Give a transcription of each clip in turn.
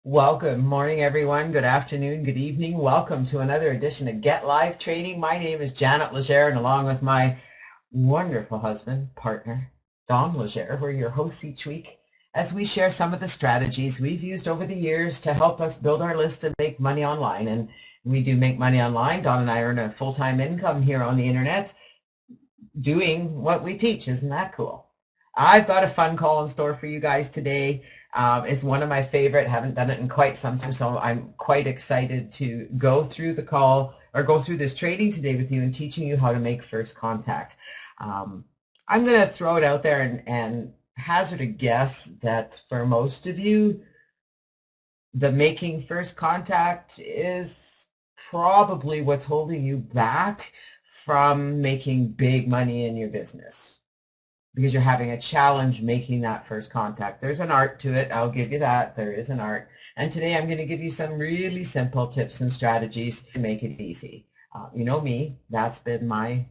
Well, good morning, everyone. Good afternoon, good evening. Welcome to another edition of Get Live Training. My name is Janet Legere, and along with my wonderful husband, partner, Don Legere, we're your hosts each week as we share some of the strategies we've used over the years to help us build our list and make money online. And we do make money online. Don and I earn a full-time income here on the internet doing what we teach. Isn't that cool? I've got a fun call in store for you guys today. It's one of my favorite. Haven't done it in quite some time, so I'm quite excited to go through the call or go through this training today with you and teaching you how to make first contact. I'm going to throw it out there and hazard a guess that for most of you, the making first contact is probably what's holding you back from making big money in your business, because you're having a challenge making that first contact. There's an art to it. I'll give you that. There is an art. And today I'm going to give you some really simple tips and strategies to make it easy. You know me, that's been my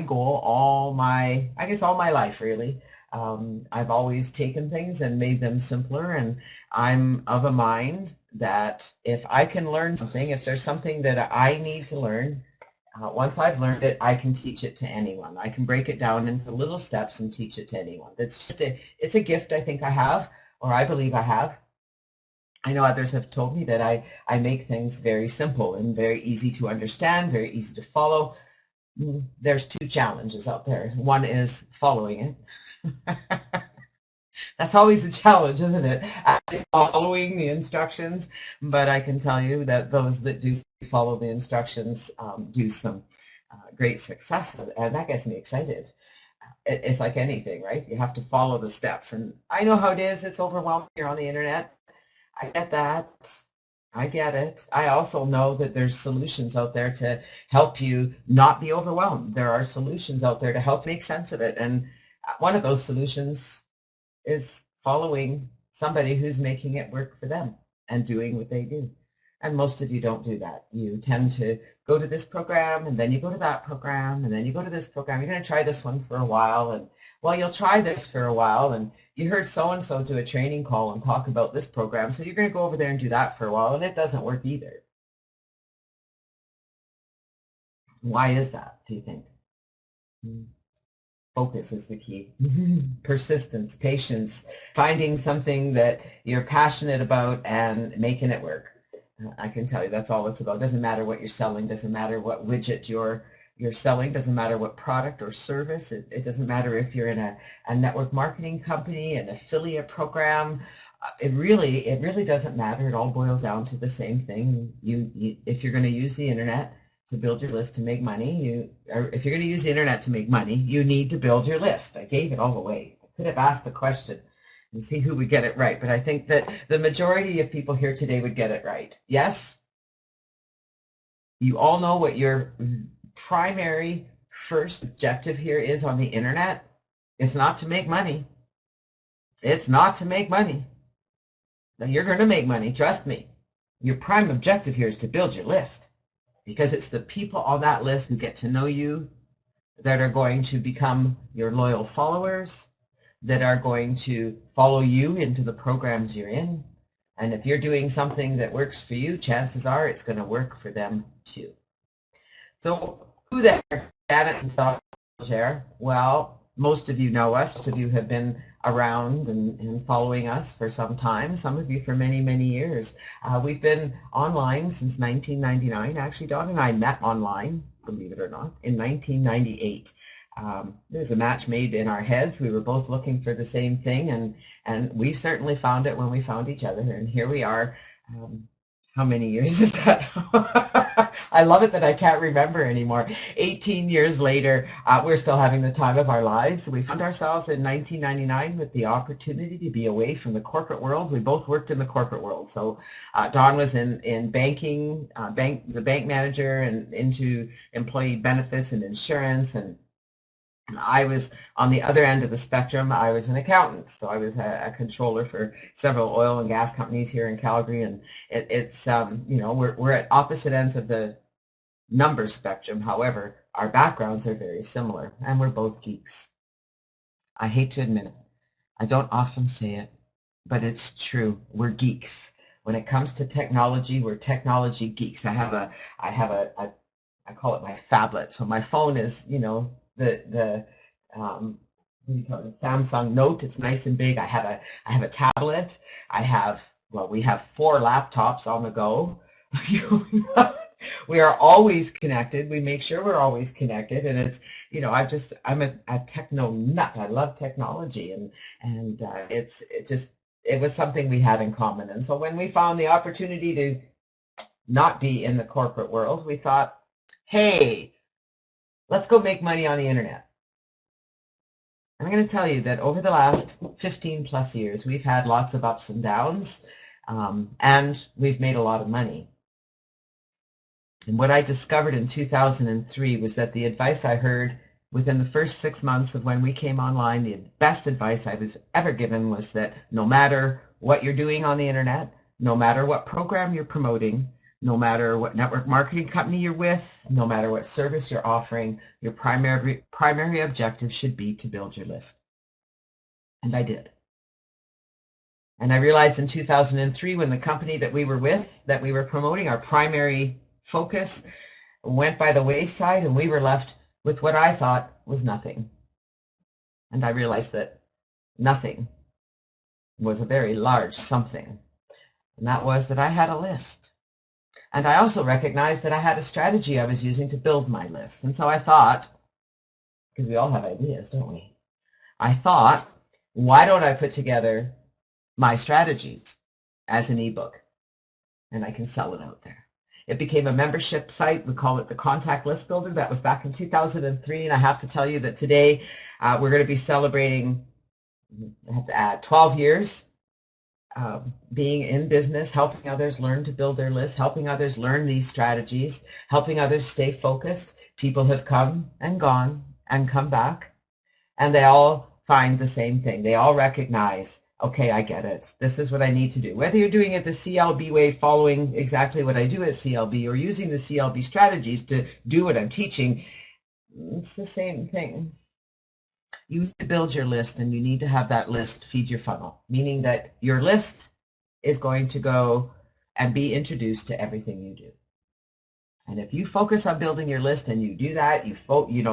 goal all my life, really. I've always taken things and made them simpler, and I'm of a mind that if I can learn something, if there's something that I need to learn, once I've learned it, I can teach it to anyone. I can break it down into little steps and teach it to anyone. It's a gift I think I have, or I believe I have. I know others have told me that I make things very simple and very easy to understand, very easy to follow. There's two challenges out there. One is following it. That's always a challenge, isn't it? Actually following the instructions, but I can tell you that those that do follow the instructions do some great success, and that gets me excited. It's like anything, right? You have to follow the steps, and I know how it is. It's overwhelming here on the internet. I get that. I get it. I also know that there's solutions out there to help you not be overwhelmed. There are solutions out there to help make sense of it, and one of those solutions is following somebody who's making it work for them and doing what they do. And most of you don't do that. You tend to go to this program, and then you go to that program, and then you go to this program. You're going to try this one for a while, and well, you'll try this for a while, and you heard so-and-so do a training call and talk about this program, so you're going to go over there and do that for a while, and it doesn't work either. Why is that, do you think? Focus is the key. Persistence, patience, finding something that you're passionate about and making it work. I can tell you that's all it's about. Doesn't matter what you're selling, doesn't matter what widget you're selling, doesn't matter what product or service. It doesn't matter if you're in a network marketing company, an affiliate program. It really doesn't matter. It all boils down to the same thing. If you're going to use the internet to build your list to make money, if you're going to use the internet to make money, you need to build your list. I gave it all away. I could have asked the question and see who would get it right, but I think that the majority of people here today would get it right. Yes, you all know what your primary first objective here is on the internet. It's not to make money. It's not to make money. Now, you're going to make money, trust me. Your prime objective here is to build your list, because it's the people on that list who get to know you that are going to become your loyal followers, that are going to follow you into the programs you're in. And if you're doing something that works for you, chances are it's going to work for them too. So who the heck, Janet and Dr. Legere? Well, most of you know us. Most of you have been around and following us for some time, some of you for many, many years. We've been online since 1999. Actually, Don and I met online, believe it or not, in 1998. There was a match made in our heads. We were both looking for the same thing, and we certainly found it when we found each other, and here we are. How many years is that? I love it that I can't remember anymore. 18 years later, we're still having the time of our lives. We found ourselves in 1999 with the opportunity to be away from the corporate world. We both worked in the corporate world. So Don was in banking, was a bank manager, and into employee benefits and insurance, and I was on the other end of the spectrum. I was an accountant, so I was a controller for several oil and gas companies here in Calgary, and it's we're at opposite ends of the number spectrum. However, our backgrounds are very similar, and we're both geeks. I hate to admit it. I don't often say it, but it's true. We're geeks. When it comes to technology, we're technology geeks. I call it my phablet. So my phone is, the what do you call it? Samsung Note. It's nice and big. I have a tablet. We have 4 laptops on the go. We are always connected. We make sure we're always connected, and it's, I'm a techno nut. I love technology, and it was something we had in common. And so when we found the opportunity to not be in the corporate world, we thought, hey, let's go make money on the internet. And I'm going to tell you that over the last 15 plus years, we've had lots of ups and downs, and we've made a lot of money. And what I discovered in 2003 was that the advice I heard within the first 6 months of when we came online, the best advice I was ever given was that no matter what you're doing on the internet, no matter what program you're promoting, no matter what network marketing company you're with, no matter what service you're offering, your primary objective should be to build your list. And I did. And I realized in 2003, when the company that we were with, that we were promoting, our primary focus went by the wayside, and we were left with what I thought was nothing. And I realized that nothing was a very large something. And that was that I had a list. And I also recognized that I had a strategy I was using to build my list. And so I thought, because we all have ideas, don't we? I thought, why don't I put together my strategies as an ebook, and I can sell it out there. It became a membership site. We call it the Contact List Builder. That was back in 2003, and I have to tell you that today we're going to be celebrating, I have to add, 12 years being in business, helping others learn to build their list, helping others learn these strategies, helping others stay focused. People have come and gone and come back, and they all find the same thing. They all recognize, okay, I get it. This is what I need to do. Whether you're doing it the CLB way, following exactly what I do at CLB, or using the CLB strategies to do what I'm teaching, it's the same thing. You need to build your list, and you need to have that list feed your funnel, meaning that your list is going to go and be introduced to everything you do. And if you focus on building your list and you do that,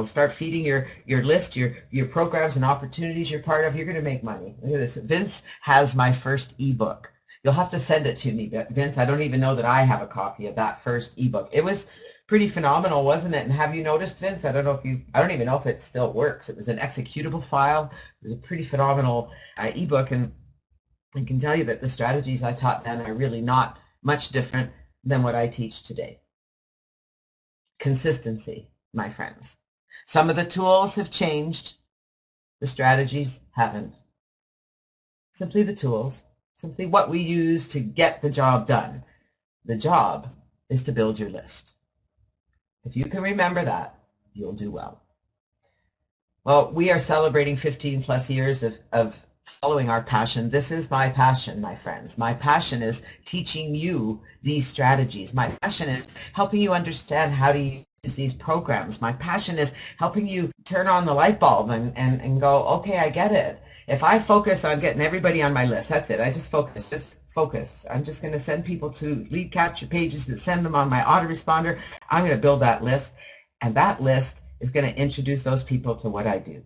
start feeding your list, your programs and opportunities you're part of, you're going to make money. Look at this. Vince has my first ebook. You'll have to send it to me, Vince. I don't even know that I have a copy of that first ebook. It was pretty phenomenal, wasn't it? And have you noticed, Vince? I don't even know if it still works. It was an executable file. It was a pretty phenomenal ebook, and I can tell you that the strategies I taught then are really not much different than what I teach today. Consistency, my friends. Some of the tools have changed. The strategies haven't. Simply the tools, simply what we use to get the job done. The job is to build your list. If you can remember that, you'll do well. Well, we are celebrating 15 plus years of following our passion. This is my passion, my friends. My passion is teaching you these strategies. My passion is helping you understand how to use these programs. My passion is helping you turn on the light bulb and go, okay, I get it. If I focus on getting everybody on my list, that's it. I just focus. I'm just going to send people to lead capture pages that send them on my autoresponder. I'm going to build that list, and that list is going to introduce those people to what I do.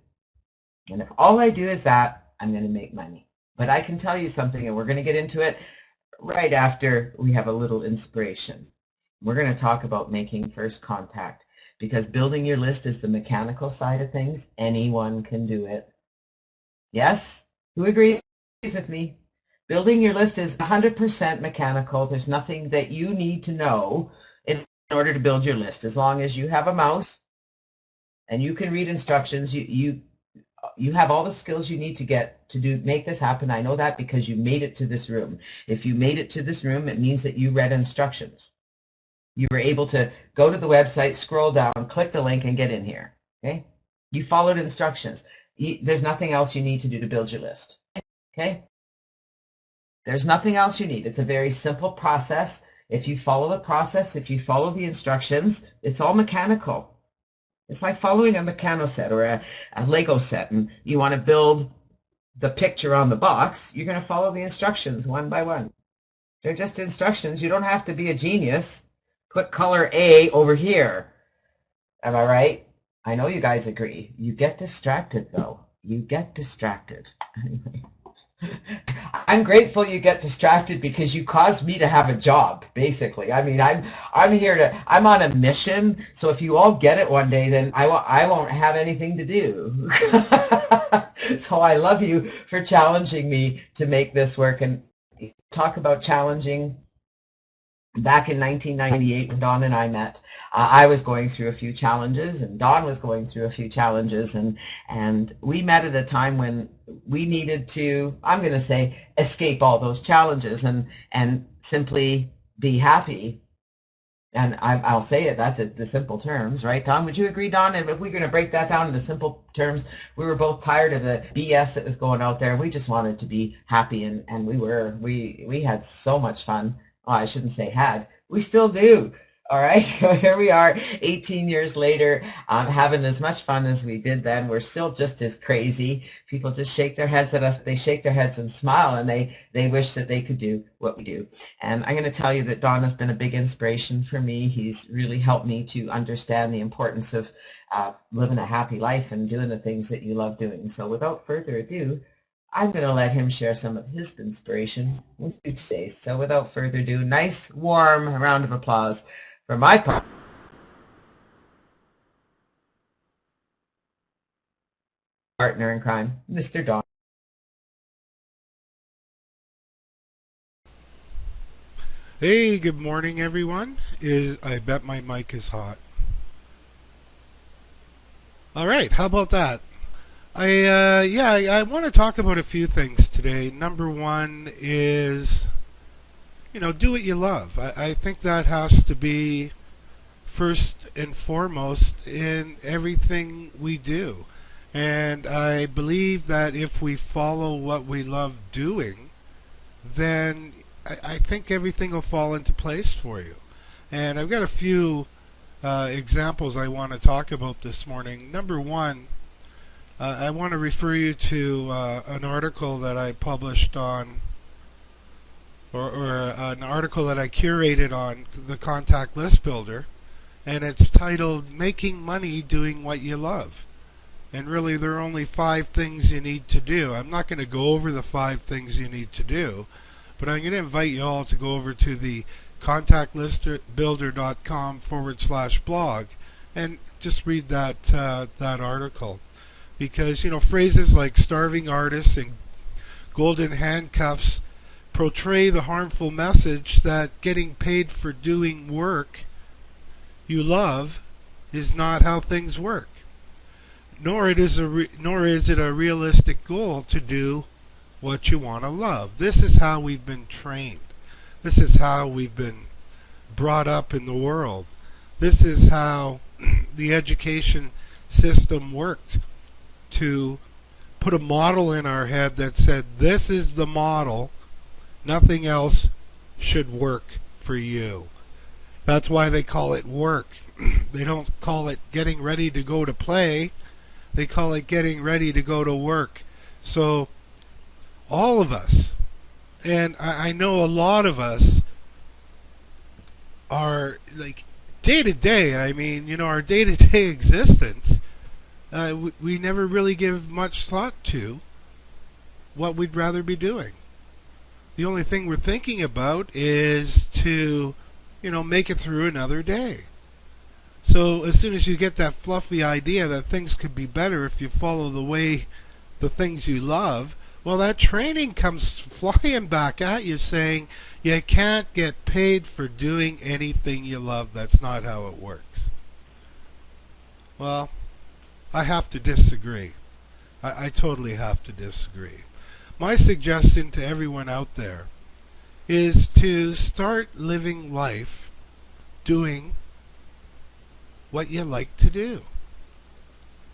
And if all I do is that, I'm going to make money. But I can tell you something, and we're going to get into it right after we have a little inspiration. We're going to talk about making first contact, because building your list is the mechanical side of things. Anyone can do it. Yes? Who agrees with me? Building your list is 100% mechanical. There's nothing that you need to know in order to build your list. As long as you have a mouse and you can read instructions, you have all the skills you need to make this happen. I know that because you made it to this room. If you made it to this room, it means that you read instructions. You were able to go to the website, scroll down, click the link, and get in here. Okay? You followed instructions. There's nothing else you need to do to build your list. Okay? There's nothing else you need. It's a very simple process. If you follow the process, if you follow the instructions, it's all mechanical. It's like following a Meccano set or a Lego set, and you want to build the picture on the box, you're going to follow the instructions one by one. They're just instructions. You don't have to be a genius. Put color A over here. Am I right? I know you guys agree. You get distracted, though. You get distracted. Anyway. I'm grateful you get distracted because you caused me to have a job, basically. I mean, I'm on a mission. So if you all get it one day, then I won't have anything to do. So I love you for challenging me to make this work. And talk about challenging. Back in 1998, when Dawn and I met, I was going through a few challenges, and Dawn was going through a few challenges, and we met at a time when we needed to, I'm going to say, escape all those challenges and simply be happy. And I'll say it, that's the simple terms, right, Dawn? Would you agree, Dawn? And if we're going to break that down into simple terms, we were both tired of the BS that was going out there. We just wanted to be happy, and we had so much fun. Oh, I shouldn't say had. We still do. All right. Here we are 18 years later, having as much fun as we did then. We're still just as crazy. People just shake their heads at us. They shake their heads and smile, and they wish that they could do what we do. And I'm going to tell you that Don has been a big inspiration for me. He's really helped me to understand the importance of living a happy life and doing the things that you love doing. So without further ado, I'm going to let him share some of his inspiration with you today. So without further ado, nice, warm round of applause for my partner in crime, Mr. Don. Hey, good morning, everyone. I bet my mic is hot. All right, how about that? I want to talk about a few things today. Number one is, do what you love. I think that has to be first and foremost in everything we do. And I believe that if we follow what we love doing, then I think everything will fall into place for you. And I've got a few examples I want to talk about this morning. Number one, I want to refer you to an article that I published on, or an article that I curated on the Contact List Builder, and it's titled Making Money Doing What You Love. And really, there are only 5 things you need to do. I'm not going to go over the 5 things you need to do, but I'm going to invite you all to go over to the contactlistbuilder.com/blog and just read that article. Because, phrases like starving artists and golden handcuffs portray the harmful message that getting paid for doing work you love is not how things work. Nor is it a realistic goal to do what you want to love. This is how we've been trained. This is how we've been brought up in the world. This is how the education system worked, to put a model in our head that said, this is the model, nothing else should work for you. That's why they call it work. They don't call it getting ready to go to play. They call it getting ready to go to work. So all of us, and I know a lot of us, are like day to day, our day to day existence, we never really give much thought to what we'd rather be doing. The only thing we're thinking about is to, make it through another day. So as soon as you get that fluffy idea that things could be better if you follow the things you love, well, that training comes flying back at you saying you can't get paid for doing anything you love. That's not how it works. Well, I have to disagree. I totally have to disagree. My suggestion to everyone out there is to start living life doing what you like to do.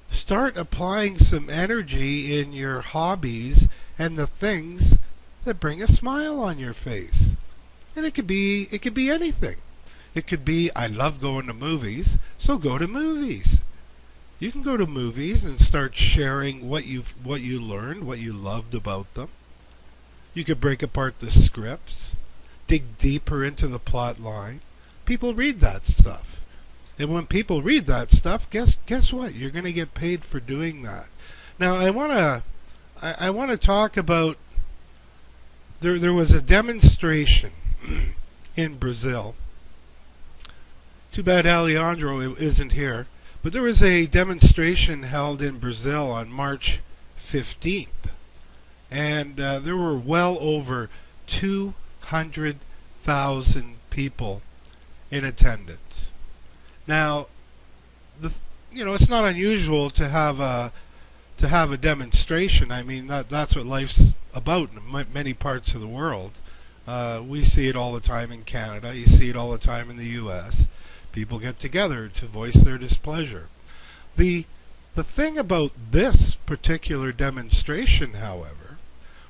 Start applying some energy in your hobbies and the things that bring a smile on your face. And it could be anything. It could be, I love going to movies, so go to movies. You can go to movies and start sharing what you learned, what you loved about them. You could break apart the scripts. dig deeper into the plot line, people read that stuff. And when people read that stuff, guess what? You're going to get paid for doing that. Now, I want to talk about there was a demonstration in Brazil. Too bad Alejandro isn't here. But there was a demonstration held in Brazil on March 15th. And there were well over 200,000 people in attendance. Now, it's not unusual to have a demonstration. I mean, that's what life's about in many parts of the world. We see it all the time in Canada. You see it all the time in the U.S. People get together to voice their displeasure. The thing about this particular demonstration, however,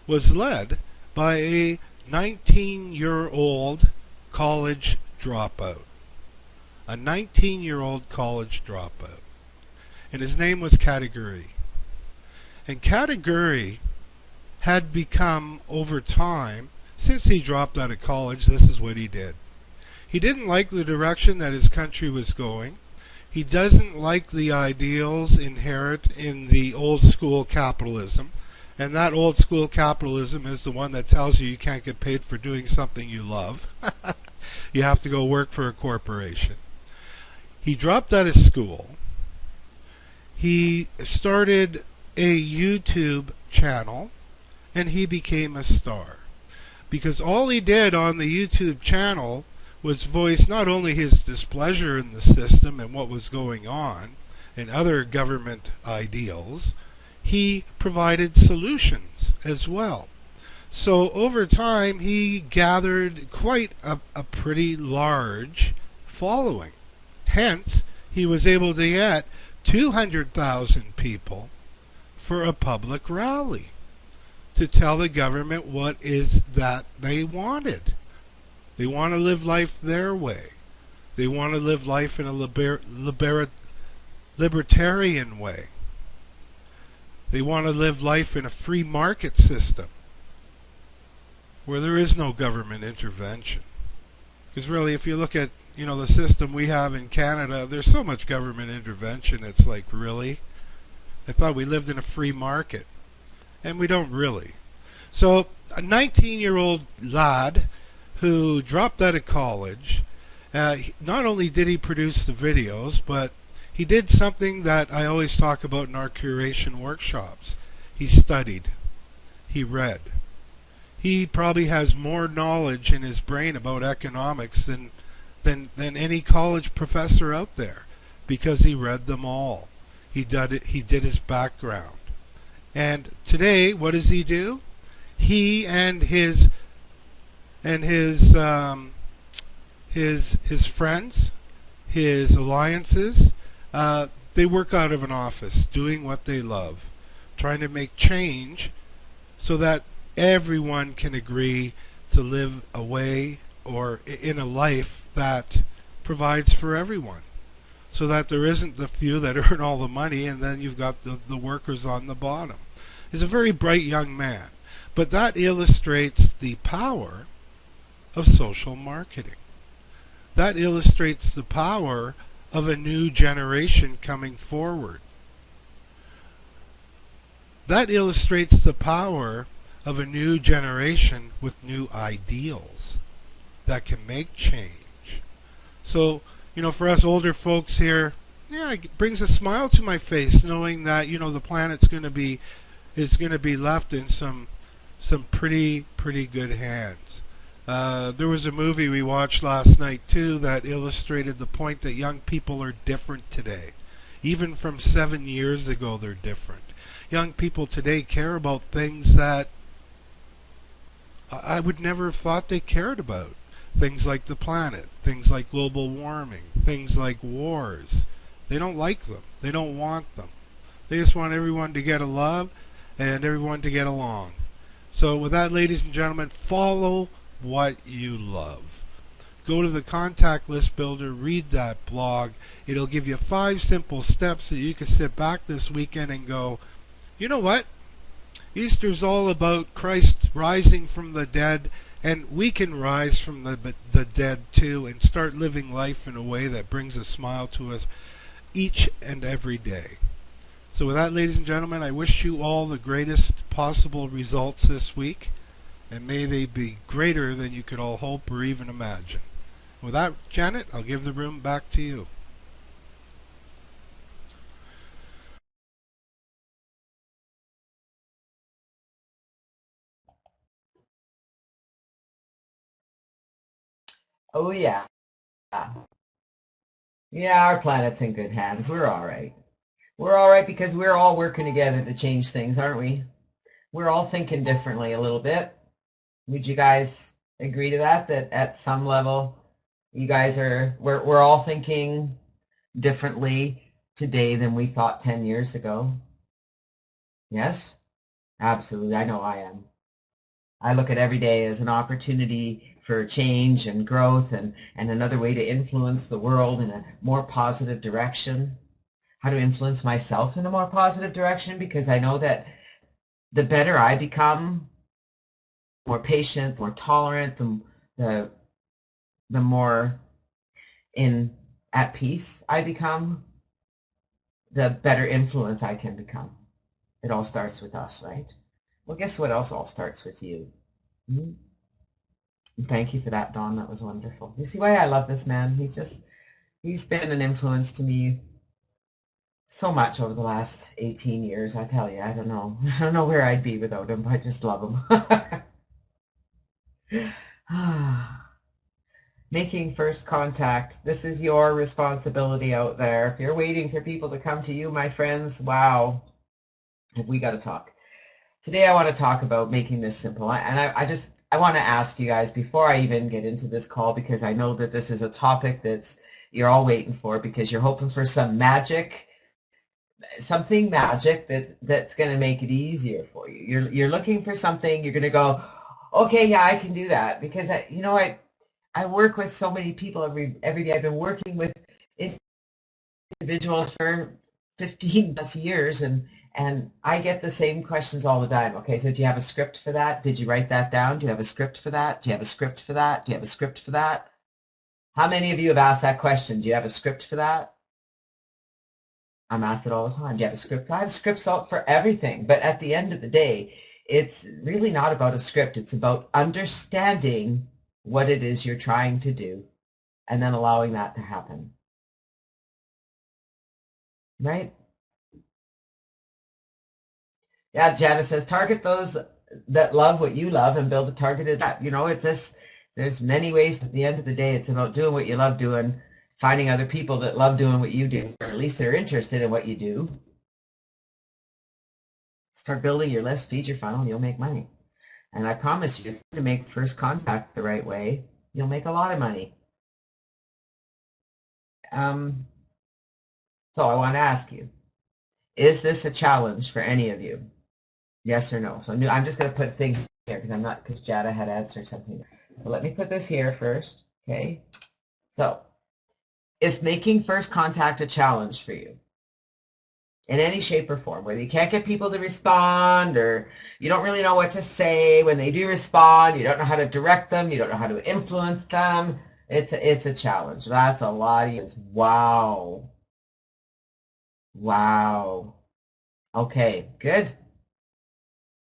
was led by a 19-year-old college dropout. A 19-year-old college dropout. And his name was Kataguri. And Kataguri had become, over time, since he dropped out of college, this is what he did. He didn't like the direction that his country was going. He doesn't like the ideals inherent in the old school capitalism. And that old school capitalism is the one that tells you can't get paid for doing something you love. You have to go work for a corporation. He dropped out of school. He started a YouTube channel, and he became a star. Because all he did on the YouTube channel was voice not only his displeasure in the system and what was going on, and other government ideals, he provided solutions as well. So over time, he gathered quite a pretty large following. Hence, he was able to get 200,000 people for a public rally to tell the government what is that they wanted. They want to live life their way. They want to live life in a libertarian way. They want to live life in a free market system where there is no government intervention. Because really, if you look at the system we have in Canada, there's so much government intervention. It's like, really? I thought we lived in a free market. And we don't really. So a 19-year-old lad who dropped out of college, not only did he produce the videos, but he did something that I always talk about in our curation workshops. He studied. He read. He probably has more knowledge in his brain about economics than any college professor out there, because he read them all. He did his background. And today, what does he do? He and his friends, his alliances, they work out of an office, doing what they love, trying to make change so that everyone can agree to live a way or in a life that provides for everyone, so that there isn't the few that earn all the money and then you've got the workers on the bottom. He's a very bright young man, but that illustrates the power of social marketing. That illustrates the power of a new generation coming forward. That illustrates the power of a new generation with new ideals that can make change. So, for us older folks here, it brings a smile to my face knowing that, the planet's going to be left in some pretty good hands. There was a movie we watched last night too that illustrated the point that young people are different today. Even from 7 years ago, they're different. Young people today care about things that I would never have thought they cared about. Things like the planet, things like global warming, things like wars. They don't like them. They don't want them. They just want everyone to get along and everyone to get along. So with that, ladies and gentlemen, follow what you love. Go to the Contact List Builder, read that blog. It'll give you 5 simple steps that you can sit back this weekend and go, you know what? Easter's all about Christ rising from the dead And we can rise from the dead too and start living life in a way that brings a smile to us each and every day. So with that, ladies and gentlemen, I wish you all the greatest possible results this week, and may they be greater than you could all hope or even imagine. With that, Janet, I'll give the room back to you. Oh yeah. Yeah, our planet's in good hands. We're all right. We're all right because we're all working together to change things, aren't we? We're all thinking differently a little bit. Would you guys agree to that? That at some level, you guys we're all thinking differently today than we thought 10 years ago. Yes? Absolutely. I know I am. I look at every day as an opportunity for change and growth and another way to influence the world in a more positive direction. How to influence myself in a more positive direction, because I know that the better I become, more patient, more tolerant, the more at peace I become, the better influence I can become. It all starts with us, right? Well, guess what else all starts with you? Hmm? Thank you for that, Dawn. That was wonderful. You see why I love this man? He's been an influence to me so much over the last 18 years. I tell you, I don't know. I don't know where I'd be without him. I just love him. Making first contact. This is your responsibility out there. If you're waiting for people to come to you, my friends, wow, have we got to talk. Today I want to talk about making this simple. And I want to ask you guys before I even get into this call, because I know that this is a topic you're all waiting for, because you're hoping for something magic that's going to make it easier for you. You're looking for something. You're going to go, okay, yeah, I can do that, because I work with so many people every day. I've been working with individuals for 15 plus years, and I get the same questions all the time. Okay, so do you have a script for that? Did you write that down? Do you have a script for that? Do you have a script for that? Do you have a script for that? How many of you have asked that question? Do you have a script for that? I'm asked it all the time. Do you have a script? I have scripts out for everything. But at the end of the day, it's really not about a script. It's about understanding what it is you're trying to do and then allowing that to happen. Right? Yeah, Janice says, target those that love what you love and build a targeted, it's this, there's many ways. At the end of the day, it's about doing what you love doing, finding other people that love doing what you do, or at least they're interested in what you do. Start building your list, feed your funnel, and you'll make money. And I promise you, if you make first contact the right way, you'll make a lot of money. So I want to ask you, is this a challenge for any of you? Yes or no? So I'm just going to put a thing here because Jada had answered something. So let me put this here first, okay? So is making first contact a challenge for you in any shape or form, whether you can't get people to respond or you don't really know what to say when they do respond, you don't know how to direct them, you don't know how to influence them? It's a challenge. That's a lot of you. Wow. Wow. Okay, good.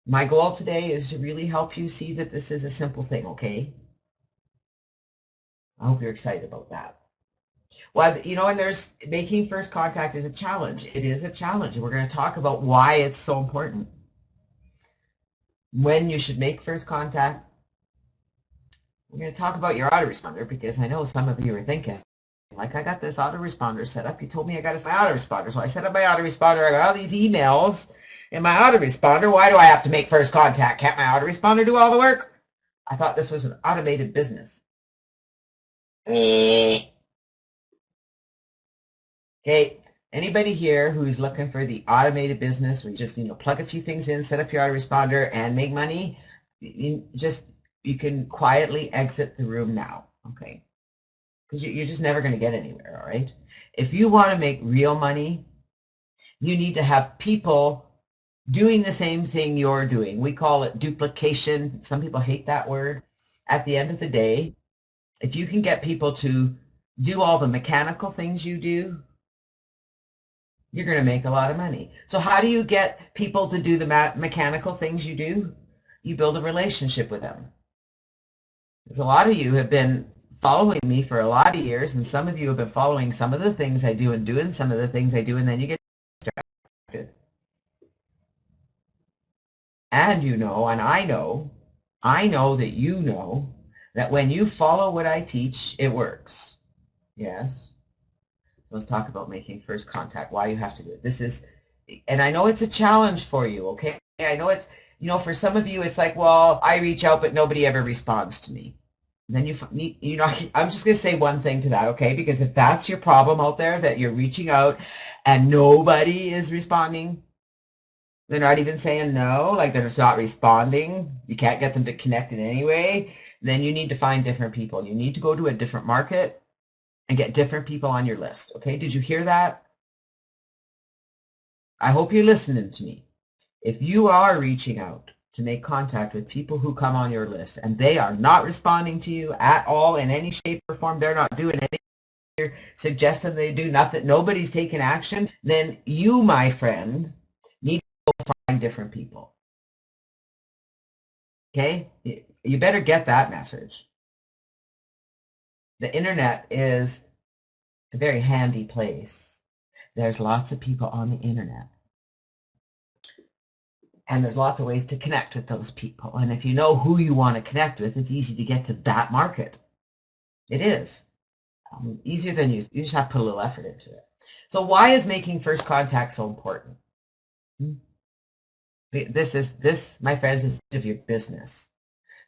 My goal today is to really help you see that this is a simple thing, okay? I hope you're excited about that. Well, and there's making first contact is a challenge. It is a challenge. We're going to talk about why it's so important. When you should make first contact. We're going to talk about your autoresponder, because I know some of you are thinking, like, I got this autoresponder set up. You told me I got my autoresponder. So I set up my autoresponder. I got all these emails in my autoresponder. Why do I have to make first contact? Can't my autoresponder do all the work? I thought this was an automated business. Okay, anybody here who's looking for the automated business where you just plug a few things in, set up your autoresponder, and make money? You can quietly exit the room now, okay? Because you're just never going to get anywhere, all right? If you want to make real money, you need to have people doing the same thing you're doing. We call it duplication. Some people hate that word. at the end of the day, if you can get people to do all the mechanical things you do, you're going to make a lot of money. So how do you get people to do the mechanical things you do? You build a relationship with them. Because a lot of you have been following me for a lot of years, and some of you have been following some of the things I do and doing some of the things I do, and then you get distracted. And you know, and I know that you know that when you follow what I teach, it works. Yes? Let's talk about making first contact, why you have to do it. This is, and I know it's a challenge for you, okay? I know it's, you know, for some of you, it's like, well, I reach out, but nobody ever responds to me. And then you know, I'm just going to say one thing to that, okay? Because if that's your problem out there, that you're reaching out and nobody is responding, they're not even saying no, like they're just not responding, you can't get them to connect in any way, then you need to find different people. You need to go to a different market and get different people on your list. Okay, did you hear that? I hope you're listening to me. If you are reaching out to make contact with people who come on your list and they are not responding to you at all in any shape or form, they're not doing anything, you're suggesting they do nothing, nobody's taking action, then you, my friend, need to go find different people. Okay? You better get that message. The internet is a very handy place. There's lots of people on the internet. And there's lots of ways to connect with those people. And if you know who you want to connect with, it's easy to get to that market. It is. Easier than you just have to put a little effort into it. So why is making first contact so important? This, my friends, is of your business.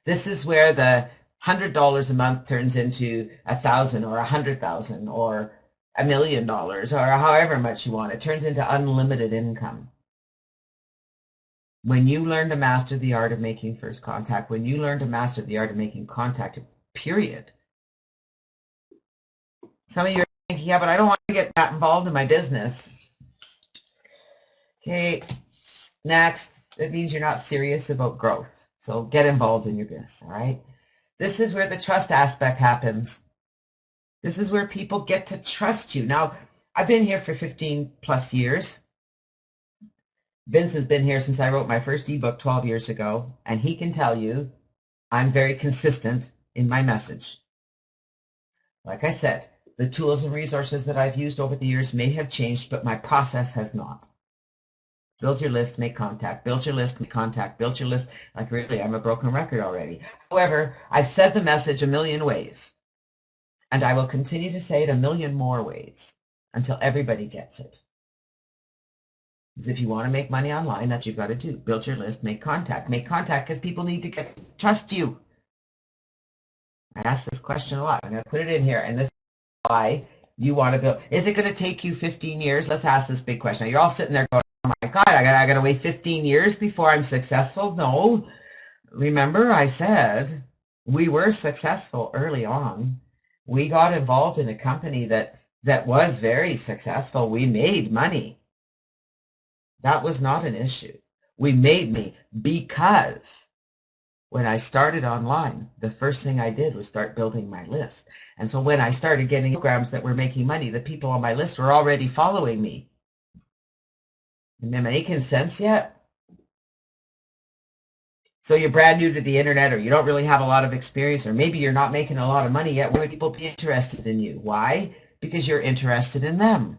This is where the $100 a month turns into $1,000 or $100,000 or $1 million or however much you want. It turns into unlimited income. When you learn to master the art of making first contact, when you learn to master the art of making contact, period. Some of you are thinking, yeah, but I don't want to get that involved in my business. Okay, next, it means you're not serious about growth. So get involved in your business, all right? This is where the trust aspect happens. This is where people get to trust you. Now, I've been here for 15 plus years. Vince has been here since I wrote my first ebook 12 years ago, and he can tell you I'm very consistent in my message. Like I said, the tools and resources that I've used over the years may have changed, but my process has not. Build your list, make contact. Build your list, make contact. Build your list. Like really, I'm a broken record already. However, I've said the message a million ways, and I will continue to say it a million more ways until everybody gets it. Because if you want to make money online, that's what you've got to do. Build your list, make contact. Make contact because people need to get to trust you. I ask this question a lot. I'm going to put it in here, and this is why you want to build. Is it going to take you 15 years? Let's ask this big question. Now, you're all sitting there going, oh my God, I got to wait 15 years before I'm successful? No. Remember, I said we were successful early on. We got involved in a company that was very successful. We made money. That was not an issue. We made money because when I started online, the first thing I did was start building my list. And so when I started getting programs that were making money, the people on my list were already following me. Am I making sense yet? So you're brand new to the internet, or you don't really have a lot of experience, or maybe you're not making a lot of money yet. Why would people be interested in you? Why? Because you're interested in them.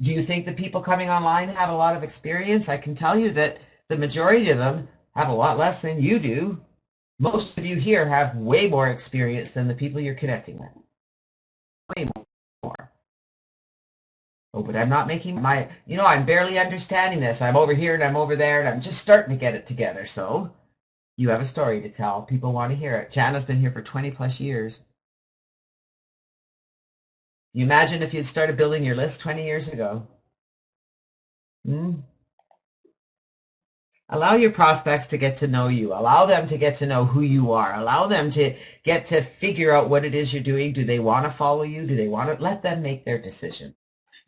Do you think the people coming online have a lot of experience? I can tell you that the majority of them have a lot less than you do. Most of you here have way more experience than the people you're connecting with. Way more. Oh, but I'm not making I'm barely understanding this. I'm over here and I'm over there and I'm just starting to get it together. So you have a story to tell. People want to hear it. Jana's been here for 20 plus years. You imagine if you'd started building your list 20 years ago. Allow your prospects to get to know you. Allow them to get to know who you are. Allow them to get to figure out what it is you're doing. Do they want to follow you? Do they want to let them make their decision?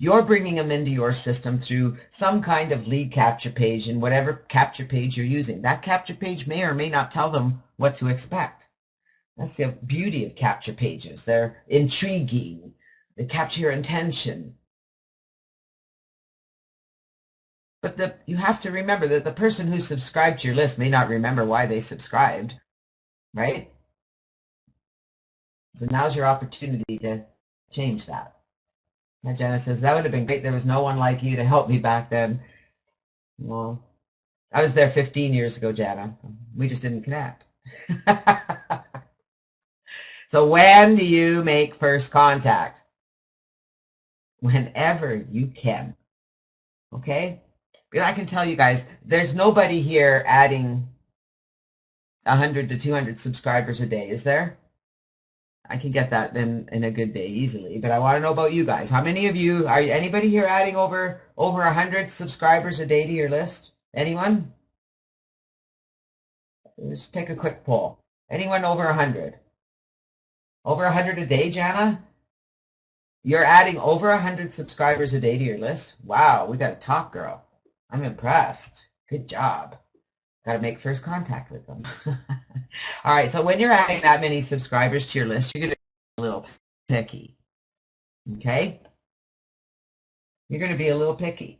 You're bringing them into your system through some kind of lead capture page, and whatever capture page you're using. That capture page may or may not tell them what to expect. That's the beauty of capture pages. They're intriguing. They capture your attention. But you have to remember that the person who subscribed to your list may not remember why they subscribed, right? So now's your opportunity to change that. And Jenna says, that would have been great. There was no one like you to help me back then. Well, I was there 15 years ago, Jana. We just didn't connect. So when do you make first contact? Whenever you can. Okay? Because I can tell you guys, there's nobody here adding 100 to 200 subscribers a day, is there? I can get that in a good day easily, but I want to know about you guys. How many of you, anybody here adding over 100 subscribers a day to your list? Anyone? Let's take a quick poll. Anyone over 100? Over 100 a day, Jana? You're adding over 100 subscribers a day to your list? Wow, we got a talk, girl. I'm impressed. Good job. Got to make first contact with them. All right, so when you're adding that many subscribers to your list, you're going to be a little picky. Okay? You're going to be a little picky.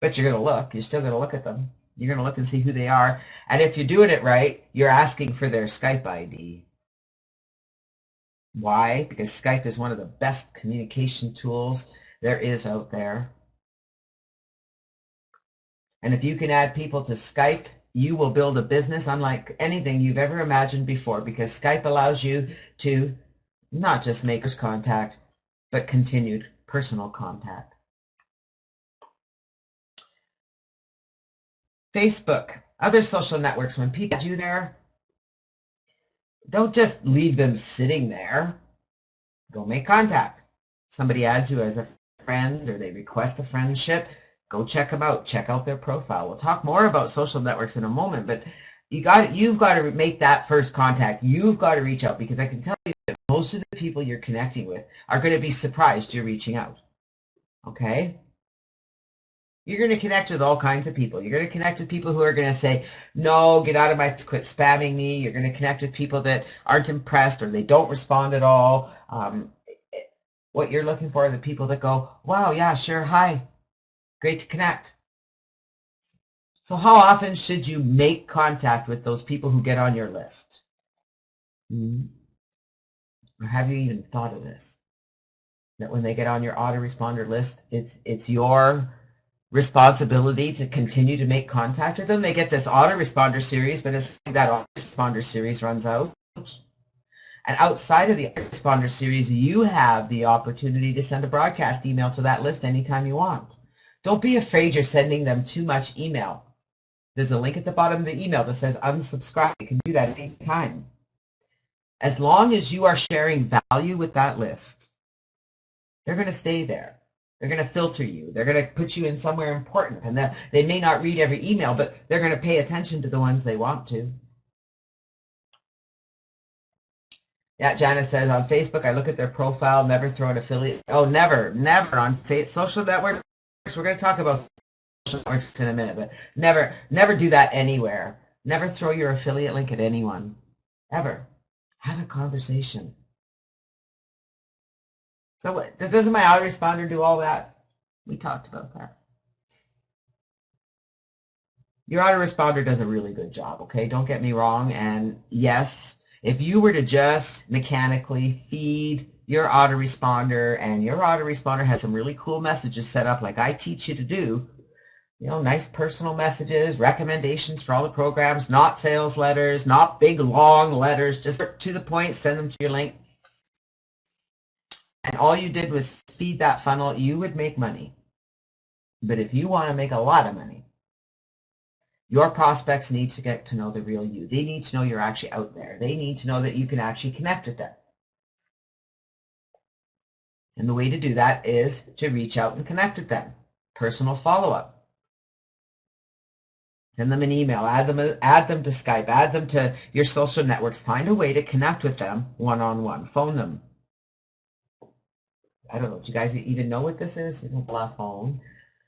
But you're going to look. You're still going to look at them. You're going to look and see who they are. And if you're doing it right, you're asking for their Skype ID. Why? Because Skype is one of the best communication tools there is out there. And if you can add people to Skype, you will build a business unlike anything you've ever imagined before, because Skype allows you to not just make contact, but continued personal contact. Facebook, other social networks, when people add you there, don't just leave them sitting there. Go make contact. Somebody adds you as a friend or they request a friendship, go check them out. Check out their profile. We'll talk more about social networks in a moment, but you've got to make that first contact. You've got to reach out, because I can tell you that most of the people you're connecting with are going to be surprised you're reaching out. Okay? You're going to connect with all kinds of people. You're going to connect with people who are going to say, no, get out of my, quit spamming me. You're going to connect with people that aren't impressed or they don't respond at all. What you're looking for are the people that go, wow, yeah, sure, hi. Great to connect. So how often should you make contact with those people who get on your list? Or have you even thought of this? That when they get on your autoresponder list, it's your responsibility to continue to make contact with them. They get this autoresponder series, but as that autoresponder series runs out, and outside of the autoresponder series, you have the opportunity to send a broadcast email to that list anytime you want. Don't be afraid you're sending them too much email. There's a link at the bottom of the email that says unsubscribe. You can do that at any time. As long as you are sharing value with that list, they're going to stay there. They're going to filter you. They're going to put you in somewhere important. And they may not read every email, but they're going to pay attention to the ones they want to. Yeah, Janice says, on Facebook, I look at their profile, never throw an affiliate. Oh, never on social networks. We're going to talk about social networks in a minute, but never do that anywhere. Never throw your affiliate link at anyone, ever. Have a conversation. So what, doesn't my autoresponder do all that? We talked about that. Your autoresponder does a really good job, okay? Don't get me wrong. And yes, if you were to just mechanically feed your autoresponder, and your autoresponder has some really cool messages set up like I teach you to do, you know, nice personal messages, recommendations for all the programs, not sales letters, not big long letters, just to the point, send them to your link. And all you did was feed that funnel, you would make money. But if you want to make a lot of money, your prospects need to get to know the real you. They need to know you're actually out there. They need to know that you can actually connect with them. And the way to do that is to reach out and connect with them. Personal follow-up. Send them an email, add them to Skype, add them to your social networks. Find a way to connect with them one-on-one. Phone them. I don't know, do you guys even know what this is? You know, a phone.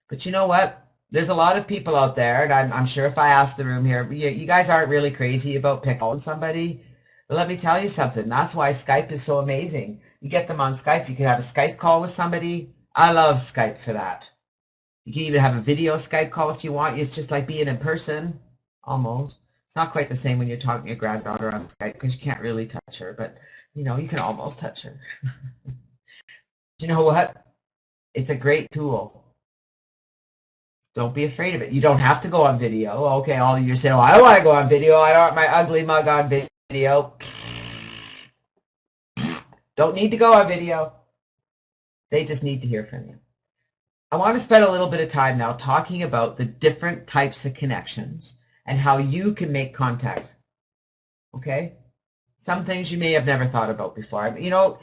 But you know what? There's a lot of people out there, and I'm sure if I ask the room here, you guys aren't really crazy about picking on somebody. But let me tell you something. That's why Skype is so amazing. You get them on Skype. You can have a Skype call with somebody. I love Skype for that. You can even have a video Skype call if you want. It's just like being in person, almost. It's not quite the same when you're talking to your granddaughter on Skype because you can't really touch her, but you know, you can almost touch her. You know what? It's a great tool. Don't be afraid of it. You don't have to go on video. Okay, all of you say, oh, I don't want to go on video. I don't want my ugly mug on video. Don't need to go on video. They just need to hear from you. I want to spend a little bit of time now talking about the different types of connections and how you can make contact. Okay? Some things you may have never thought about before. You know,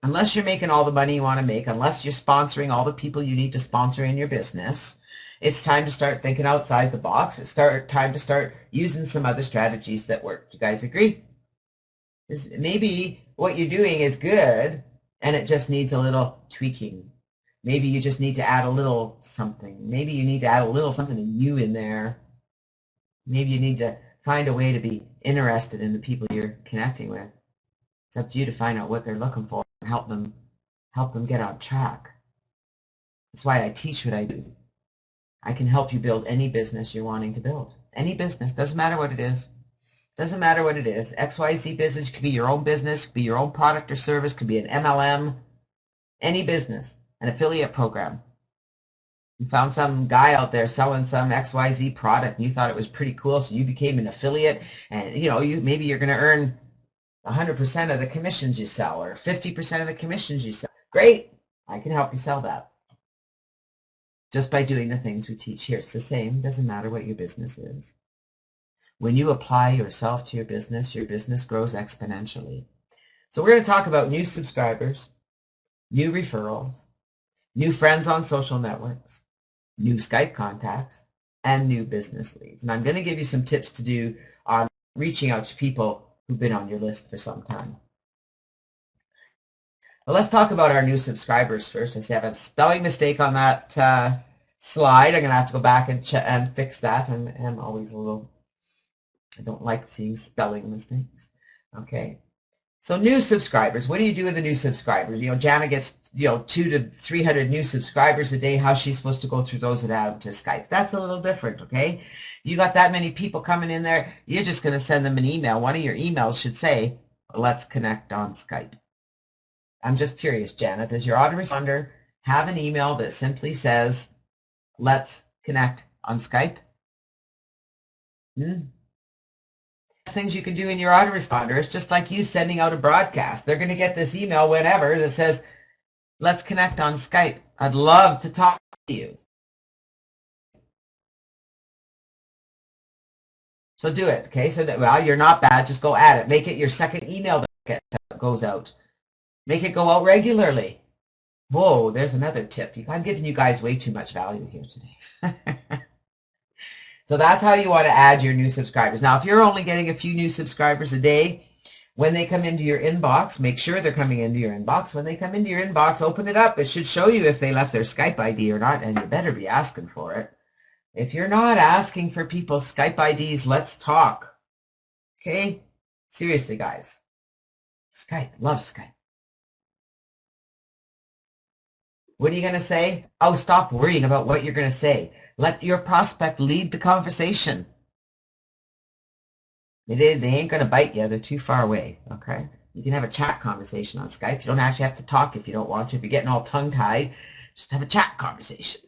unless you're making all the money you want to make, unless you're sponsoring all the people you need to sponsor in your business, it's time to start thinking outside the box. It's time to start using some other strategies that work. Do you guys agree? Maybe what you're doing is good and it just needs a little tweaking. Maybe you just need to add a little something. Maybe you need to add a little something to you in there. Maybe you need to find a way to be interested in the people you're connecting with. It's up to you to find out what they're looking for and help them get on track. That's why I teach what I do. I can help you build any business you're wanting to build. Any business. Doesn't matter what it is. Doesn't matter what it is. XYZ business could be your own business, could be your own product or service, could be an MLM. Any business. An affiliate program. You found some guy out there selling some XYZ product and you thought it was pretty cool, so you became an affiliate, and you know, maybe you're going to earn 100% of the commissions you sell or 50% of the commissions you sell. Great. I can help you sell that. Just by doing the things we teach here. It's the same. Doesn't matter what your business is. When you apply yourself to your business grows exponentially. So we're going to talk about new subscribers, new referrals, new friends on social networks, new Skype contacts, and new business leads. And I'm going to give you some tips to do on reaching out to people who've been on your list for some time. Well, let's talk about our new subscribers first. I see I have a spelling mistake on that slide. I'm going to have to go back and fix that. I'm always a little, I don't like seeing spelling mistakes. Okay. So new subscribers, what do you do with the new subscribers? You know, Jana gets, 200 to 300 new subscribers a day. How's she supposed to go through those and add them to Skype? That's a little different, okay? You got that many people coming in there, you're just going to send them an email. One of your emails should say, let's connect on Skype. I'm just curious, Jana, does your autoresponder have an email that simply says, let's connect on Skype? Things you can do in your autoresponder. It's just like you sending out a broadcast. They're going to get this email whenever that says, let's connect on Skype. I'd love to talk to you. So do it, okay? So that, well, you're not bad. Just go at it. Make it your second email that goes out. Make it go out regularly. Whoa, there's another tip. I'm giving you guys way too much value here today. So that's how you want to add your new subscribers. Now, if you're only getting a few new subscribers a day, when they come into your inbox, make sure they're coming into your inbox. When they come into your inbox, open it up. It should show you if they left their Skype ID or not, and you better be asking for it. If you're not asking for people's Skype IDs, let's talk. Okay? Seriously, guys. Skype. Love Skype. What are you going to say? Oh, stop worrying about what you're going to say. Let your prospect lead the conversation. They ain't going to bite you. They're too far away, okay? You can have a chat conversation on Skype. You don't actually have to talk if you don't want to. If you're getting all tongue-tied, just have a chat conversation.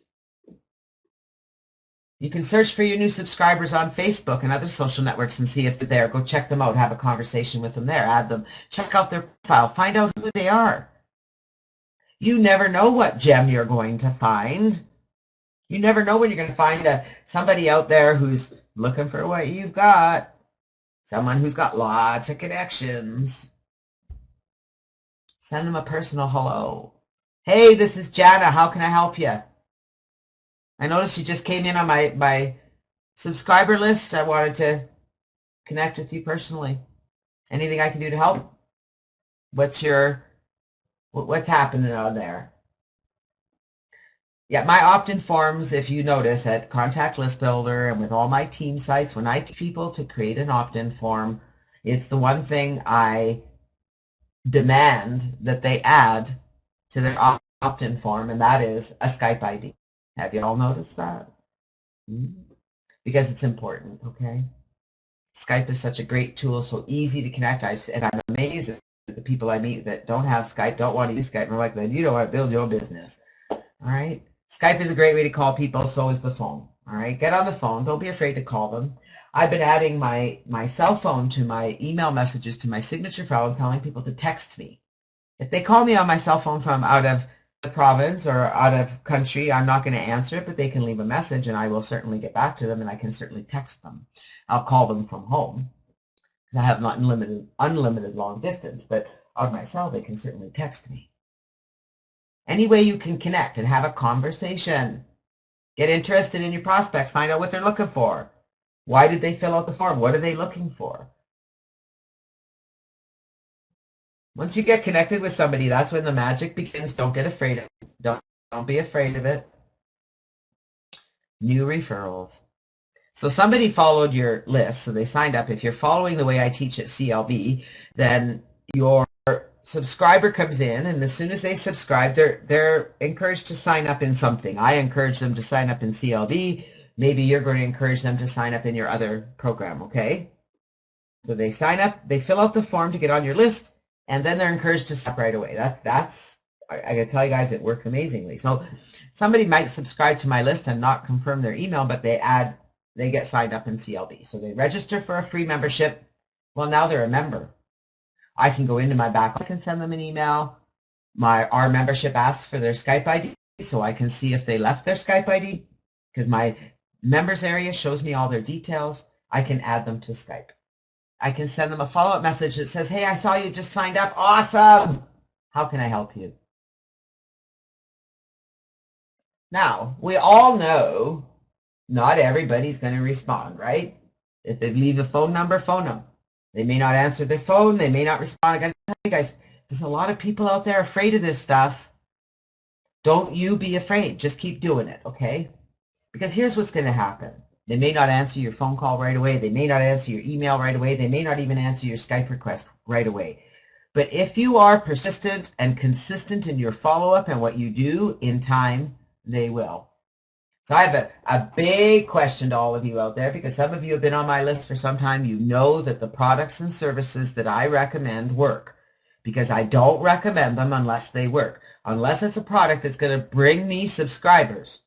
You can search for your new subscribers on Facebook and other social networks and see if they're there. Go check them out. Have a conversation with them there. Add them. Check out their profile. Find out who they are. You never know what gem you're going to find. You never know when you're going to find somebody out there who's looking for what you've got. Someone who's got lots of connections. Send them a personal hello. Hey, this is Jana. How can I help you? I noticed you just came in on my subscriber list. I wanted to connect with you personally. Anything I can do to help? What's your What's happening on there? Yeah, my opt-in forms, if you notice at Contact List Builder and with all my team sites, when I teach people to create an opt-in form, it's the one thing I demand that they add to their opt-in form, and that is a Skype ID. Have you all noticed that? Because it's important, okay? Skype is such a great tool, so easy to connect. And I'm amazed at the people I meet that don't have Skype, don't want to use Skype. And I'm like, man, you don't want to build your own business. All right? Skype is a great way to call people, so is the phone. All right? Get on the phone. Don't be afraid to call them. I've been adding my cell phone to my email messages to my signature file and telling people to text me. If they call me on my cell phone from out of the province or out of country, I'm not going to answer it, but they can leave a message and I will certainly get back to them, and I can certainly text them. I'll call them from home because I have not unlimited long distance, but on my cell they can certainly text me. Any way you can connect and have a conversation. Get interested in your prospects. Find out what they're looking for. Why did they fill out the form? What are they looking for? Once you get connected with somebody, that's when the magic begins. Don't get afraid of it. Don't be afraid of it. New referrals. So somebody followed your list, so they signed up. If you're following the way I teach at CLB, then your subscriber comes in, and as soon as they subscribe, they're encouraged to sign up in something. I encourage them to sign up in CLB. Maybe you're going to encourage them to sign up in your other program, okay? So they sign up, they fill out the form to get on your list, and then they're encouraged to sign up right away. That's I got to tell you guys, it works amazingly. So somebody might subscribe to my list and not confirm their email, but they get signed up in CLB. So they register for a free membership. Well, now they're a member. I can go into my back. I can send them an email. Our membership asks for their Skype ID, so I can see if they left their Skype ID, because my members area shows me all their details. I can add them to Skype. I can send them a follow-up message that says, hey, I saw you just signed up. Awesome. How can I help you? Now, we all know not everybody's going to respond, right? If they leave a phone number, phone them. They may not answer their phone. They may not respond. I got to tell you guys, there's a lot of people out there afraid of this stuff. Don't you be afraid. Just keep doing it, okay? Because here's what's going to happen. They may not answer your phone call right away. They may not answer your email right away. They may not even answer your Skype request right away. But if you are persistent and consistent in your follow-up and what you do, in time, they will. So I have a big question to all of you out there, because some of you have been on my list for some time. You know that the products and services that I recommend work, because I don't recommend them unless they work. Unless it's a product that's going to bring me subscribers.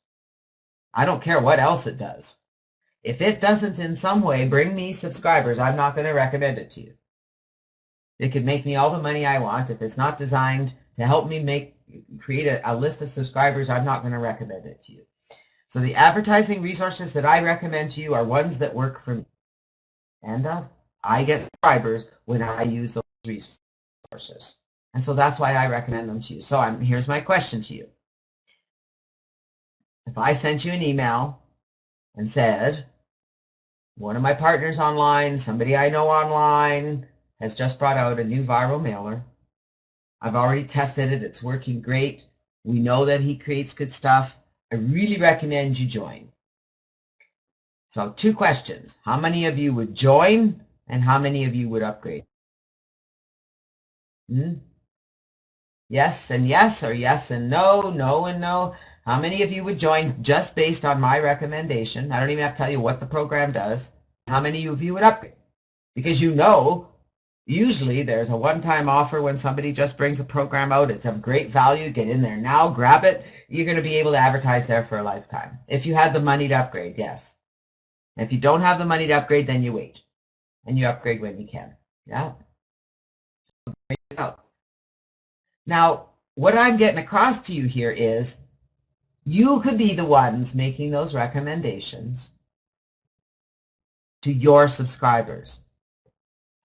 I don't care what else it does. If it doesn't in some way bring me subscribers, I'm not going to recommend it to you. It could make me all the money I want. If it's not designed to help me create a list of subscribers, I'm not going to recommend it to you. So the advertising resources that I recommend to you are ones that work for me. And I get subscribers when I use those resources. And so that's why I recommend them to you. So here's my question to you. If I sent you an email and said, one of my partners online, somebody I know online, has just brought out a new viral mailer. I've already tested it. It's working great. We know that he creates good stuff. I really recommend you join. So 2 questions. How many of you would join, and how many of you would upgrade? Yes and yes, or yes and no, no and no. How many of you would join just based on my recommendation? I don't even have to tell you what the program does. How many of you would upgrade? Because you know, usually there's a one-time offer when somebody just brings a program out. It's of great value. Get in there now, grab it. You're going to be able to advertise there for a lifetime. If you had the money to upgrade, yes. If you don't have the money to upgrade, then you wait. And you upgrade when you can. Yeah. There you go. Now, what I'm getting across to you here is you could be the ones making those recommendations to your subscribers,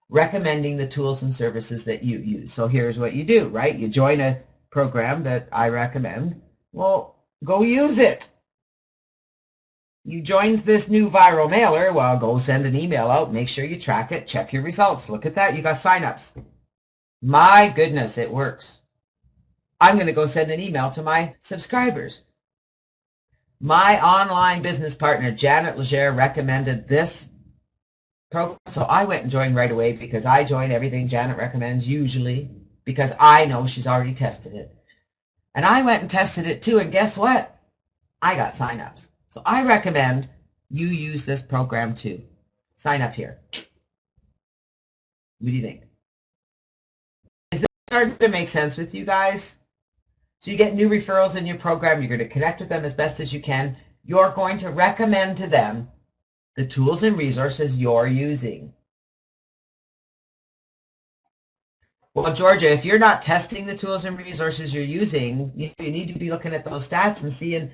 recommending the tools and services that you use. So here's what you do, right? You join a program that I recommend. Well, go use it. You joined this new viral mailer. Well, go send an email out. Make sure you track it. Check your results. Look at that. You got signups. My goodness, it works. I'm going to go send an email to my subscribers. My online business partner, Janet Legere, recommended this program, so I went and joined right away because I join everything Janet recommends usually because I know she's already tested it. And I went and tested it too, and guess what? I got signups. So I recommend you use this program too. Sign up here. What do you think? Is this starting to make sense with you guys? So you get new referrals in your program. You're going to connect with them as best as you can. You're going to recommend to them the tools and resources you're using. Well, Georgia, if you're not testing the tools and resources you're using, you need to be looking at those stats and seeing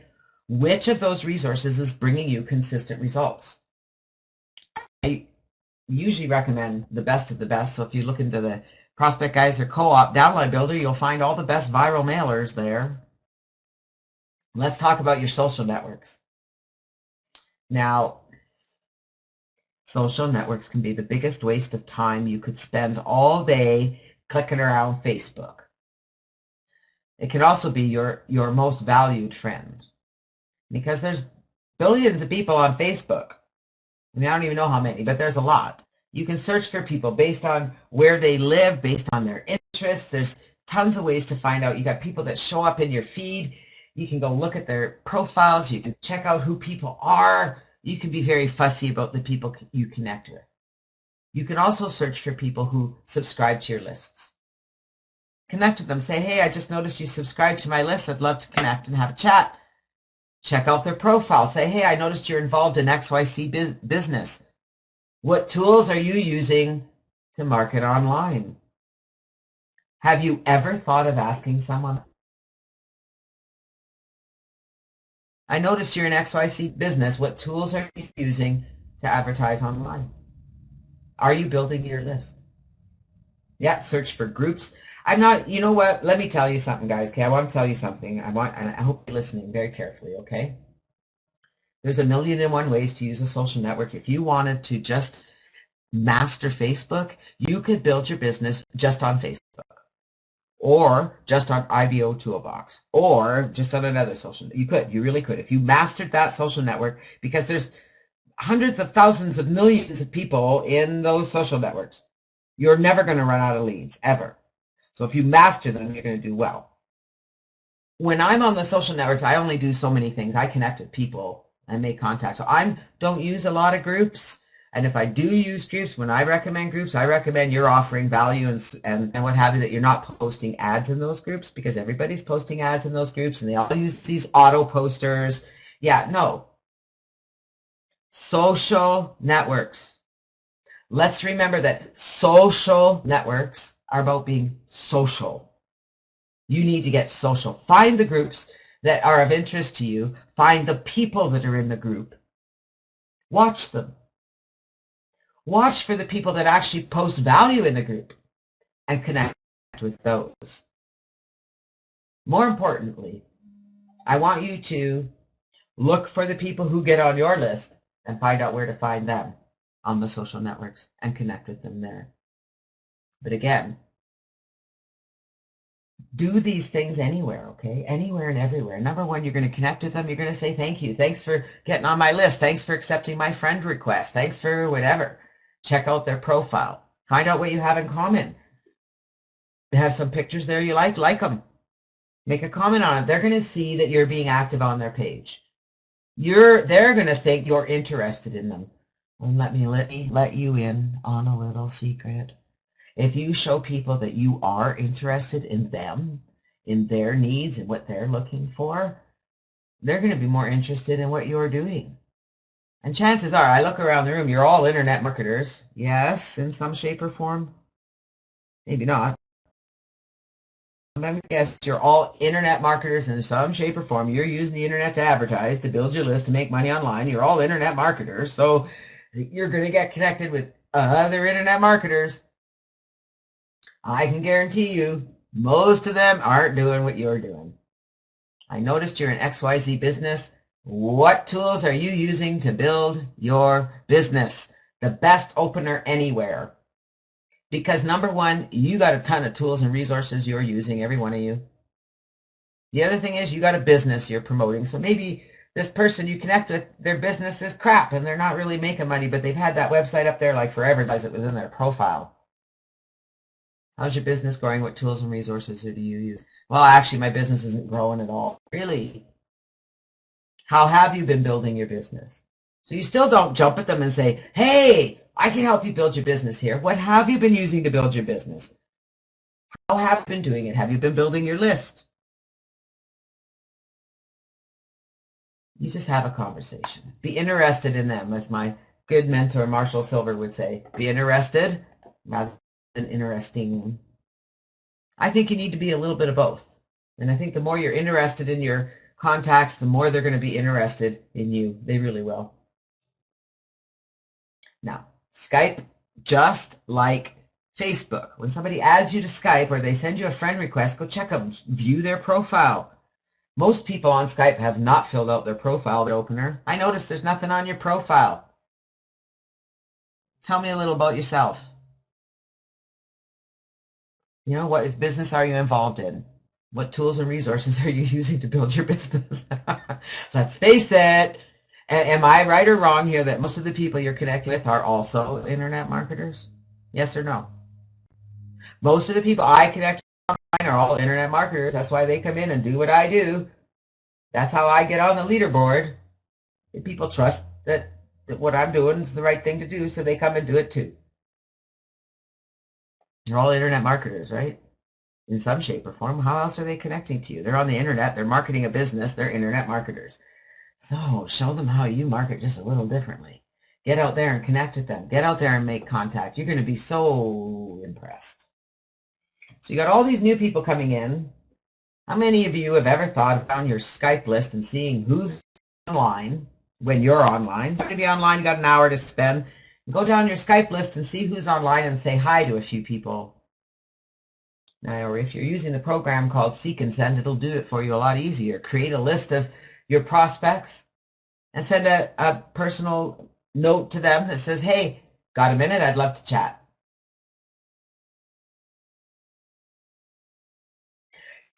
which of those resources is bringing you consistent results. I usually recommend the best of the best. So if you look into the Prospect Geyser Co-op Downline Builder, you'll find all the best viral mailers there. Let's talk about your social networks. Now, social networks can be the biggest waste of time. You could spend all day clicking around Facebook. It can also be your most valued friend because there's billions of people on Facebook. I mean, I don't even know how many, but there's a lot. You can search for people based on where they live, based on their interests. There's tons of ways to find out. You got people that show up in your feed. You can go look at their profiles. You can check out who people are. You can be very fussy about the people you connect with. You can also search for people who subscribe to your lists. Connect with them. Say, hey, I just noticed you subscribed to my list. I'd love to connect and have a chat. Check out their profile. Say, hey, I noticed you're involved in XYZ business. What tools are you using to market online? Have you ever thought of asking someone, I noticed you're in XYZ business. What tools are you using to advertise online? Are you building your list? Yeah, search for groups. I'm not, you know what? Let me tell you something, guys. Okay, I want to tell you something. And I hope you're listening very carefully, okay? There's 1,000,001 ways to use a social network. If you wanted to just master Facebook, you could build your business just on Facebook or just on IBO Toolbox or just on another social. You really could. If you mastered that social network, because there's hundreds of thousands of millions of people in those social networks. You're never going to run out of leads, ever. So if you master them, you're going to do well. When I'm on the social networks, I only do so many things. I connect with people and make contact. So I don't use a lot of groups. And if I do use groups, when I recommend groups, I recommend you're offering value and what have you, that you're not posting ads in those groups, because everybody's posting ads in those groups and they all use these auto posters. Yeah, no. Social networks. Let's remember that social networks are about being social. You need to get social. Find the groups that are of interest to you. Find the people that are in the group. Watch them. Watch for the people that actually post value in the group and connect with those. More importantly, I want you to look for the people who get on your list and find out where to find them on the social networks and connect with them there. But again, do these things anywhere, okay? Anywhere and everywhere. Number one, you're going to connect with them. You're going to say thank you. Thanks for getting on my list. Thanks for accepting my friend request. Thanks for whatever. Check out their profile. Find out what you have in common. They have some pictures there you like them. Make a comment on it. They're going to see that you're being active on their page. They're going to think you're interested in them. And let me let you in on a little secret. If you show people that you are interested in them, in their needs and what they're looking for, they're going to be more interested in what you're doing. And chances are, I look around the room, you're all internet marketers. Yes, in some shape or form. Maybe not. Yes, you're all internet marketers in some shape or form. You're using the internet to advertise, to build your list, to make money online. You're all internet marketers, so you're going to get connected with other internet marketers. I can guarantee you, most of them aren't doing what you're doing. I noticed you're in XYZ business. What tools are you using to build your business? The best opener anywhere. Because number one, you got a ton of tools and resources you're using, every one of you. The other thing is you got a business you're promoting. So maybe this person you connect with, their business is crap and they're not really making money, but they've had that website up there like forever because it was in their profile. How's your business growing? What tools and resources do you use? Well, actually, my business isn't growing at all. Really? How have you been building your business? So you still don't jump at them and say, hey, I can help you build your business here. What have you been using to build your business? How have you been doing it? Have you been building your list? You just have a conversation. Be interested in them, as my good mentor Marshall Silver would say. Be interested rather than interesting. I think you need to be a little bit of both. And I think the more you're interested in your contacts, the more they're going to be interested in you. They really will. Now, Skype, just like Facebook. When somebody adds you to Skype or they send you a friend request, go check them, view their profile. Most people on Skype have not filled out their profile opener. I noticed there's nothing on your profile. Tell me a little about yourself. You know, what business are you involved in? What tools and resources are you using to build your business? Let's face it. Am I right or wrong here that most of the people you're connecting with are also internet marketers? Yes or no? Most of the people I connect with online are all internet marketers. That's why they come in and do what I do. That's how I get on the leaderboard. People trust that what I'm doing is the right thing to do, so they come and do it too. They're all internet marketers, right? In some shape or form. How else are they connecting to you? They're on the internet. They're marketing a business. They're internet marketers. So show them how you market just a little differently. Get out there and connect with them. Get out there and make contact. You're going to be so impressed. So you got all these new people coming in. How many of you have ever thought of on your Skype list and seeing who's online when you're online? You're going to be online, you got an hour to spend. Go down your Skype list and see who's online and say hi to a few people. Now, or if you're using the program called Seek and Send, it'll do it for you a lot easier. Create a list of your prospects and send a personal note to them that says, hey, got a minute? I'd love to chat.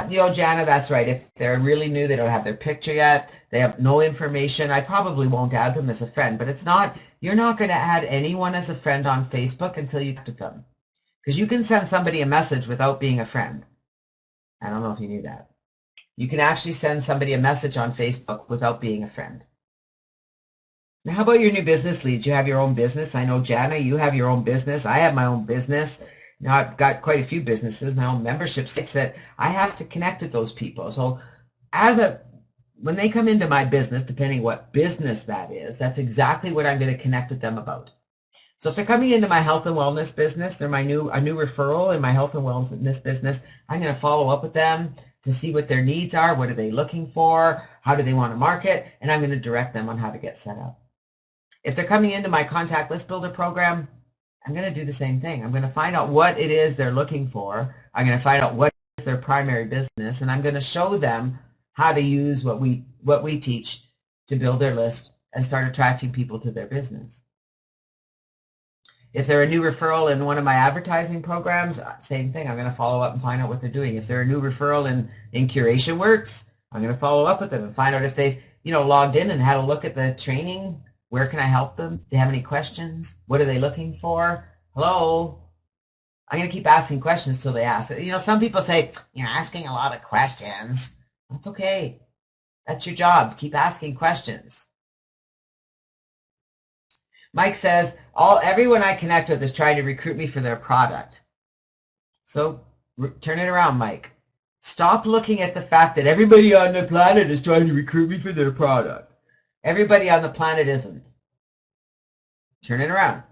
You know, Jana, that's right. If they're really new, they don't have their picture yet, they have no information, I probably won't add them as a friend. But it's not, you're not going to add anyone as a friend on Facebook until you talk to them. Because you can send somebody a message without being a friend. I don't know if you knew that. You can actually send somebody a message on Facebook without being a friend. Now, how about your new business leads? You have your own business. I know, Jana, you have your own business. I have my own business. Now, I've got quite a few businesses, my own membership sites that I have to connect with those people. So when they come into my business, depending what business that is, that's exactly what I'm going to connect with them about. So if they're coming into my health and wellness business, they're a new referral in my health and wellness business, I'm going to follow up with them to see what their needs are, what are they looking for, how do they want to market, and I'm going to direct them on how to get set up. If they're coming into my contact list builder program, I'm going to do the same thing. I'm going to find out what it is they're looking for. I'm going to find out what is their primary business, and I'm going to show them how to use what we teach to build their list and start attracting people to their business. If they're a new referral in one of my advertising programs, same thing. I'm going to follow up and find out what they're doing. If they're a new referral in Curation Works, I'm going to follow up with them and find out if they've logged in and had a look at the training. Where can I help them? Do they have any questions? What are they looking for? Hello? I'm going to keep asking questions till they ask. Some people say, you're asking a lot of questions. That's okay. That's your job. Keep asking questions. Mike says, everyone I connect with is trying to recruit me for their product. So turn it around, Mike. Stop looking at the fact that everybody on the planet is trying to recruit me for their product. Everybody on the planet isn't. Turn it around.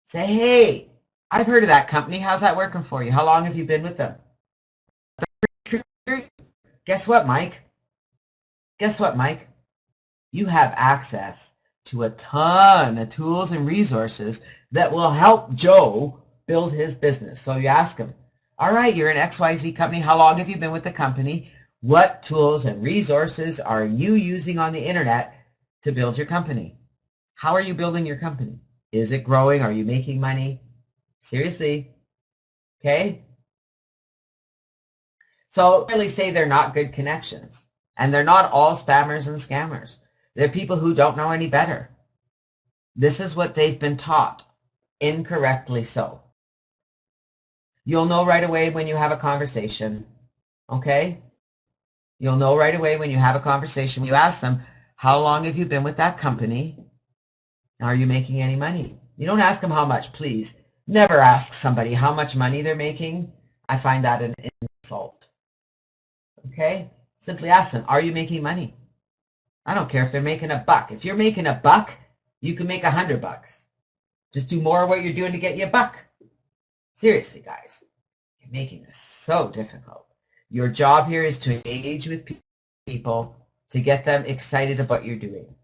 Say, hey, I've heard of that company. How's that working for you? How long have you been with them? Guess what, Mike? Guess what, Mike? You have access to a ton of tools and resources that will help Joe build his business. So you ask him, all right, you're an XYZ company. How long have you been with the company? What tools and resources are you using on the internet to build your company? How are you building your company? Is it growing? Are you making money? Seriously. Okay? So I really say they're not good connections. And they're not all spammers and scammers. They're people who don't know any better. This is what they've been taught, incorrectly so. You'll know right away when you have a conversation, okay? You'll know right away when you have a conversation. You ask them, how long have you been with that company? Are you making any money? You don't ask them how much, please. Never ask somebody how much money they're making. I find that an insult. Okay? Simply ask them, are you making money? I don't care if they're making $1. If you're making $1, you can make $100. Just do more of what you're doing to get you $1. Seriously, guys. You're making this so difficult. Your job here is to engage with people to get them excited about what you're doing.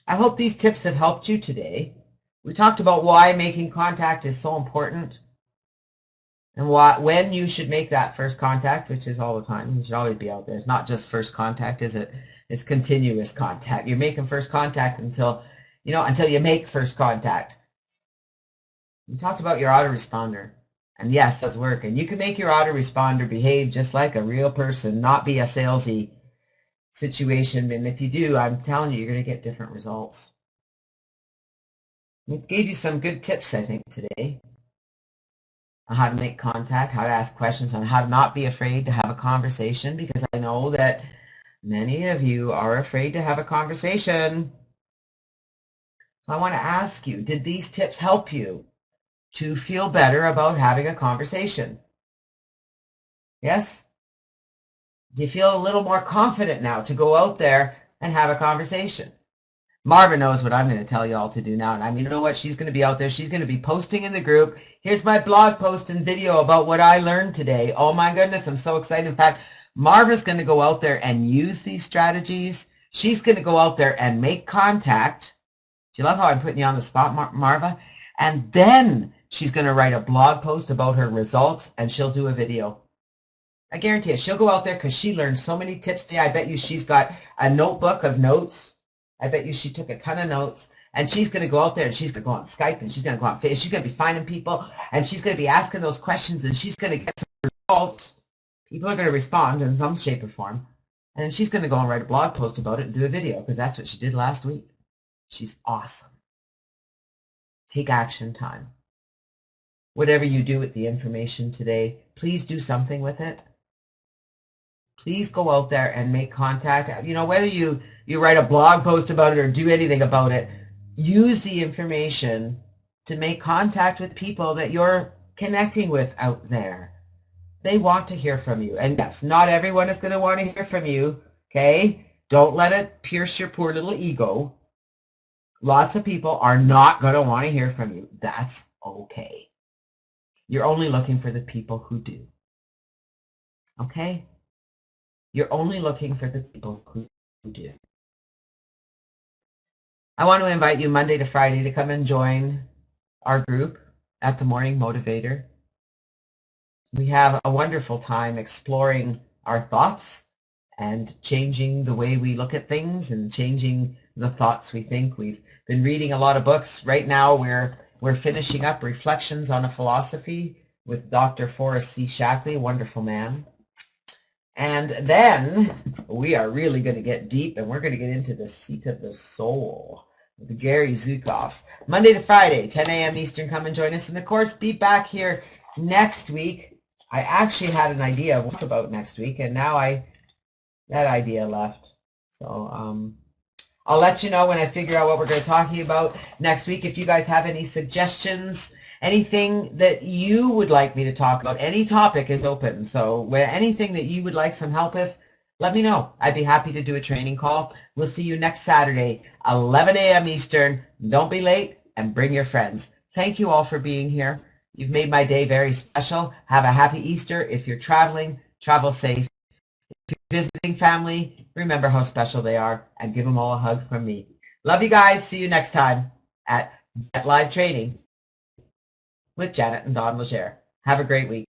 I hope these tips have helped you today. We talked about why making contact is so important and when you should make that first contact, which is all the time. You should always be out there. It's not just first contact, is it? It's continuous contact. You're making first contact until you make first contact. We talked about your autoresponder. And yes, it does work. And you can make your autoresponder behave just like a real person, not be a salesy situation. And if you do, I'm telling you, you're going to get different results. We gave you some good tips, I think, today on how to make contact, how to ask questions, on how to not be afraid to have a conversation, because I know that many of you are afraid to have a conversation. So I want to ask you, did these tips help you to feel better about having a conversation? Yes? Do you feel a little more confident now to go out there and have a conversation? Marva knows what I'm going to tell you all to do now. And I mean, you know what? She's going to be out there. She's going to be posting in the group. Here's my blog post and video about what I learned today. Oh my goodness, I'm so excited. In fact, Marva's going to go out there and use these strategies. She's going to go out there and make contact. Do you love how I'm putting you on the spot, Marva? And then she's going to write a blog post about her results, and she'll do a video. I guarantee it. She'll go out there because she learned so many tips today. I bet you she's got a notebook of notes. I bet you she took a ton of notes, and she's going to go out there and she's going to go on Skype, and she's going to go on Facebook. She's going to be finding people, and she's going to be asking those questions, and she's going to get some results. People are going to respond in some shape or form, and then she's going to go and write a blog post about it and do a video, because that's what she did last week. She's awesome. Take action time. Whatever you do with the information today, please do something with it. Please go out there and make contact. You know, whether you write a blog post about it or do anything about it, use the information to make contact with people that you're connecting with out there. They want to hear from you. And yes, not everyone is going to want to hear from you, okay? Don't let it pierce your poor little ego. Lots of people are not going to want to hear from you. That's okay. You're only looking for the people who do. Okay? You're only looking for the people who do. I want to invite you Monday to Friday to come and join our group at the Morning Motivator. We have a wonderful time exploring our thoughts and changing the way we look at things and changing the thoughts we think. We've been reading a lot of books. Right now we're finishing up Reflections on a Philosophy with Dr. Forrest C. Shackley, a wonderful man. And then we are really going to get deep, and we're going to get into the seat of the soul with Gary Zukav. Monday to Friday, 10 a.m. Eastern, come and join us. And of course, be back here next week. I actually had an idea of what about next week, and now that idea left. So I'll let you know when I figure out what we're going to talk to you about next week. If you guys have any suggestions, anything that you would like me to talk about, any topic is open. So anything that you would like some help with, let me know. I'd be happy to do a training call. We'll see you next Saturday, 11 a.m. Eastern. Don't be late, and bring your friends. Thank you all for being here. You've made my day very special. Have a happy Easter. If you're traveling, travel safe. If you're visiting family, remember how special they are, and give them all a hug from me. Love you guys. See you next time at Get Live Training with Janet and Don Legere. Have a great week.